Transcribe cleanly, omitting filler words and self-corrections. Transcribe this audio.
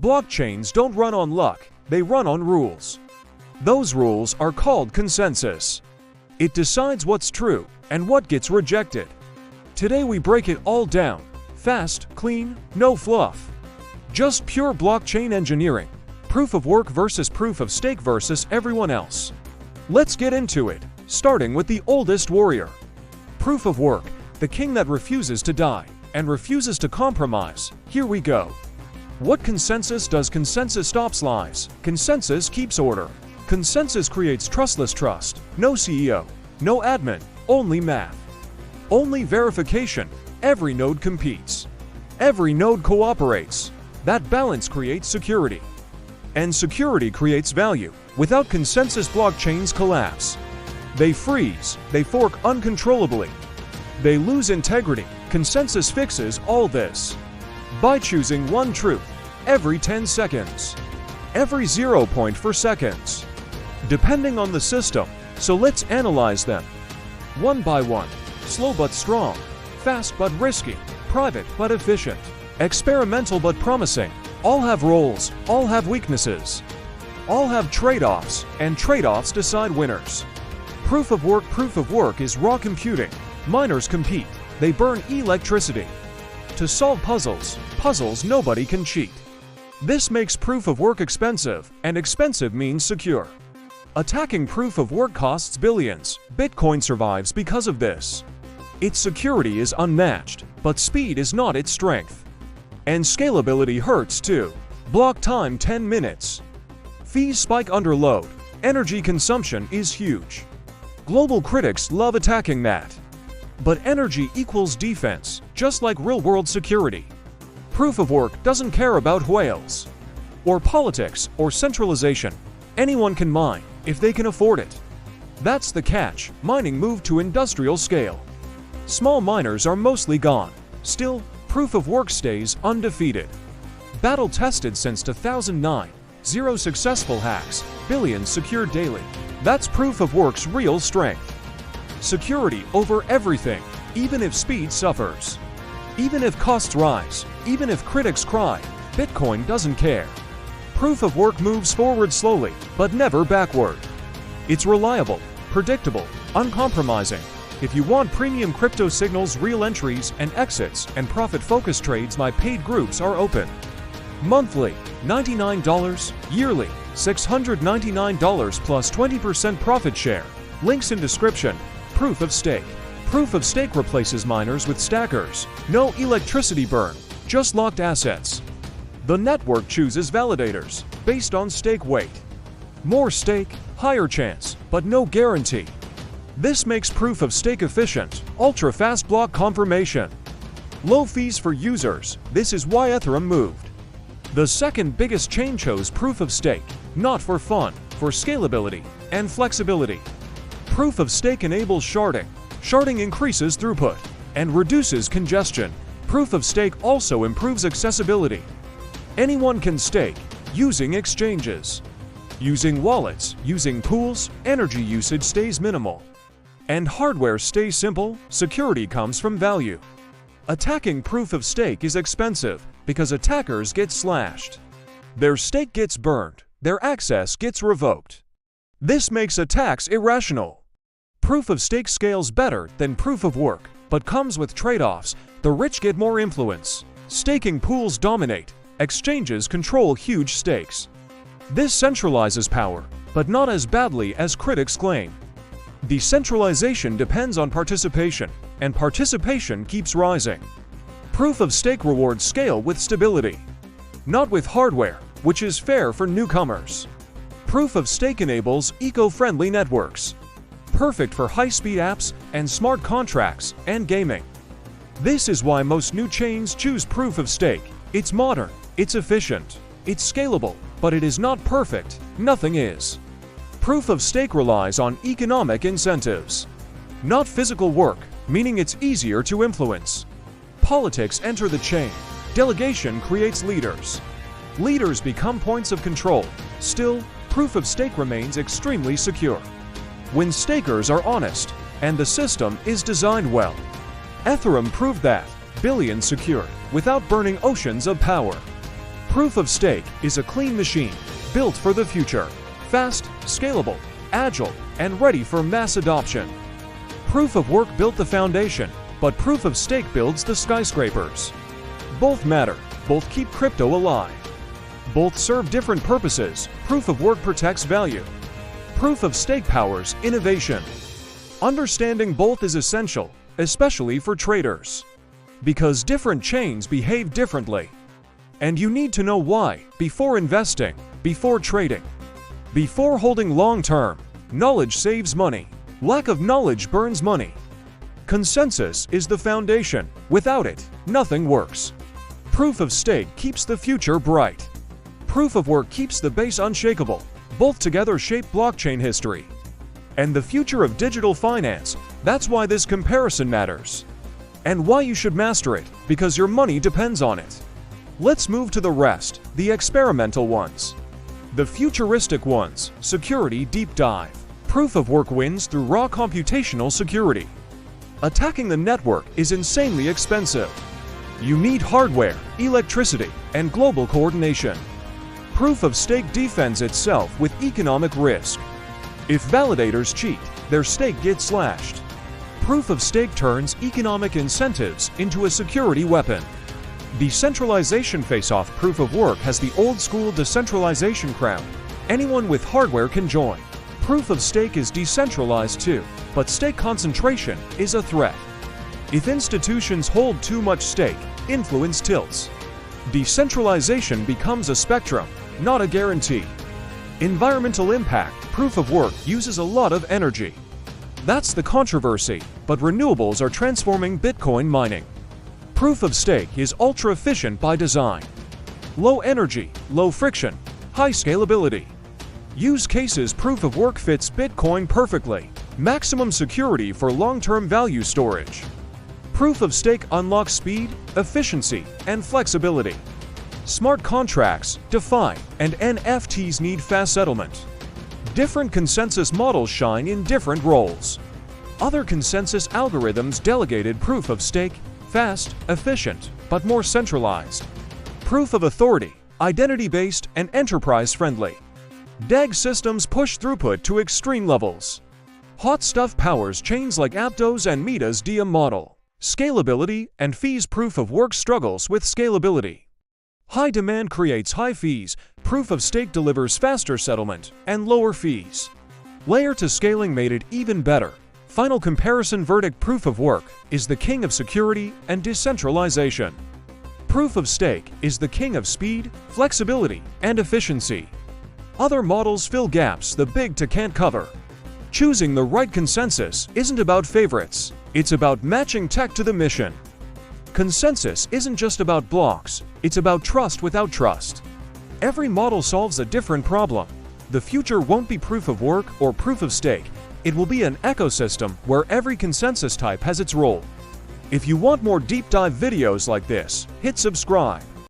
Blockchains don't run on luck, they run on rules. Those rules are called consensus. It decides what's true and what gets rejected. Today we break it all down. Fast, clean, no fluff. Just pure blockchain engineering. Proof of work versus proof of stake versus everyone else. Let's get into it, starting with the oldest warrior. Proof of work, the king that refuses to die and refuses to compromise. Here we go. What consensus does? Consensus stops lies. Consensus keeps order. Consensus creates trustless trust. No CEO, no admin, only math. Only verification. Every node competes. Every node cooperates. That balance creates security. And security creates value. Without consensus, blockchains collapse. They freeze, they fork uncontrollably. They lose integrity. Consensus fixes all this by choosing one truth every 10 seconds, every 0.4 seconds, depending on the system. So let's analyze them one by one. Slow but strong, fast but risky, private but efficient, experimental but promising. All have roles, all have weaknesses, all have trade-offs, and trade-offs decide winners. Proof of work is raw computing. Miners compete, they burn electricity to solve puzzles nobody can cheat. This makes proof of work expensive, and expensive means secure. Attacking proof of work costs billions. Bitcoin survives because of this. Its security is unmatched, but speed is not its strength. And scalability hurts too. Block time 10 minutes. Fees spike under load. Energy consumption is huge. Global critics love attacking that. But energy equals defense, just like real-world security. Proof of work doesn't care about whales, or politics, or centralization. Anyone can mine, if they can afford it. That's the catch. Mining moved to industrial scale. Small miners are mostly gone. Still, proof of work stays undefeated. Battle-tested since 2009. 0 successful hacks, billions secured daily. That's proof of work's real strength. Security over everything, even if speed suffers. Even if costs rise, even if critics cry, Bitcoin doesn't care. Proof of work moves forward slowly, but never backward. It's reliable, predictable, uncompromising. If you want premium crypto signals, real entries and exits, and profit-focused trades, my paid groups are open. Monthly, $99. Yearly, $699 plus 20% profit share. Links in description. Proof of stake. Proof of stake replaces miners with stackers. No electricity burn, just locked assets. The network chooses validators based on stake weight. More stake, higher chance, but no guarantee. This makes proof of stake efficient, ultra-fast block confirmation. Low fees for users. This is why Ethereum moved. The second biggest chain chose proof of stake, not for fun, for scalability and flexibility. Proof of stake enables sharding. Sharding increases throughput and reduces congestion. Proof of stake also improves accessibility. Anyone can stake using exchanges, using wallets, using pools. Energy usage stays minimal, and hardware stays simple. Security comes from value. Attacking proof of stake is expensive because attackers get slashed. Their stake gets burned, their access gets revoked. This makes attacks irrational. Proof of stake scales better than proof of work, but comes with trade-offs. The rich get more influence. Staking pools dominate. Exchanges control huge stakes. This centralizes power, but not as badly as critics claim. Decentralization depends on participation, and participation keeps rising. Proof of stake rewards scale with stability, not with hardware, which is fair for newcomers. Proof of stake enables eco-friendly networks, perfect for high-speed apps and smart contracts and gaming. This is why most new chains choose proof of stake. It's modern, it's efficient, it's scalable, but it is not perfect. Nothing is. Proof of stake relies on economic incentives, not physical work, meaning it's easier to influence. Politics enter the chain. Delegation creates leaders. Leaders become points of control. Still, proof of stake remains extremely secure when stakers are honest and the system is designed well. Ethereum proved that. Billions secured without burning oceans of power. Proof of Stake is a clean machine built for the future, fast, scalable, agile, and ready for mass adoption. Proof of Work built the foundation, but Proof of Stake builds the skyscrapers. Both matter, both keep crypto alive. Both serve different purposes. Proof of Work protects value. Proof of Stake powers innovation. Understanding both is essential, especially for traders, because different chains behave differently. And you need to know why before investing, before trading, before holding long-term. Knowledge saves money. Lack of knowledge burns money. Consensus is the foundation. Without it, nothing works. Proof of Stake keeps the future bright. Proof of Work keeps the base unshakable. Both together shape blockchain history and the future of digital finance. That's why this comparison matters, and why you should master it, because your money depends on it. Let's move to the rest, the experimental ones. The futuristic ones, security deep dive. Proof of Work wins through raw computational security. Attacking the network is insanely expensive. You need hardware, electricity, and global coordination. Proof of Stake defends itself with economic risk. If validators cheat, their stake gets slashed. Proof of Stake turns economic incentives into a security weapon. Decentralization face-off. Proof of Work has the old-school decentralization crown. Anyone with hardware can join. Proof of Stake is decentralized too, but stake concentration is a threat. If institutions hold too much stake, influence tilts. Decentralization becomes a spectrum, not a guarantee. Environmental impact. Proof of Work uses a lot of energy. That's the controversy, but renewables are transforming Bitcoin mining. Proof of Stake is ultra-efficient by design. Low energy, low friction, high scalability. Use cases. Proof of Work fits Bitcoin perfectly. Maximum security for long-term value storage. Proof of Stake unlocks speed, efficiency, and flexibility. Smart contracts, DeFi, and NFTs need fast settlement. Different consensus models shine in different roles. Other consensus algorithms. Delegated Proof of Stake, fast, efficient, but more centralized. Proof of Authority, identity-based and enterprise-friendly. DEG systems push throughput to extreme levels. HotStuff powers chains like Aptos and Meta's Diem model. Scalability and fees. Proof of Work struggles with scalability. High demand creates high fees. Proof of Stake delivers faster settlement and lower fees. Layer 2 scaling made it even better. Final comparison verdict. Proof of Work is the king of security and decentralization. Proof of Stake is the king of speed, flexibility, and efficiency. Other models fill gaps the big tech can't cover. Choosing the right consensus isn't about favorites. It's about matching tech to the mission. Consensus isn't just about blocks, it's about trust without trust. Every model solves a different problem. The future won't be Proof of Work or Proof of Stake. It will be an ecosystem where every consensus type has its role. If you want more deep dive videos like this, hit subscribe.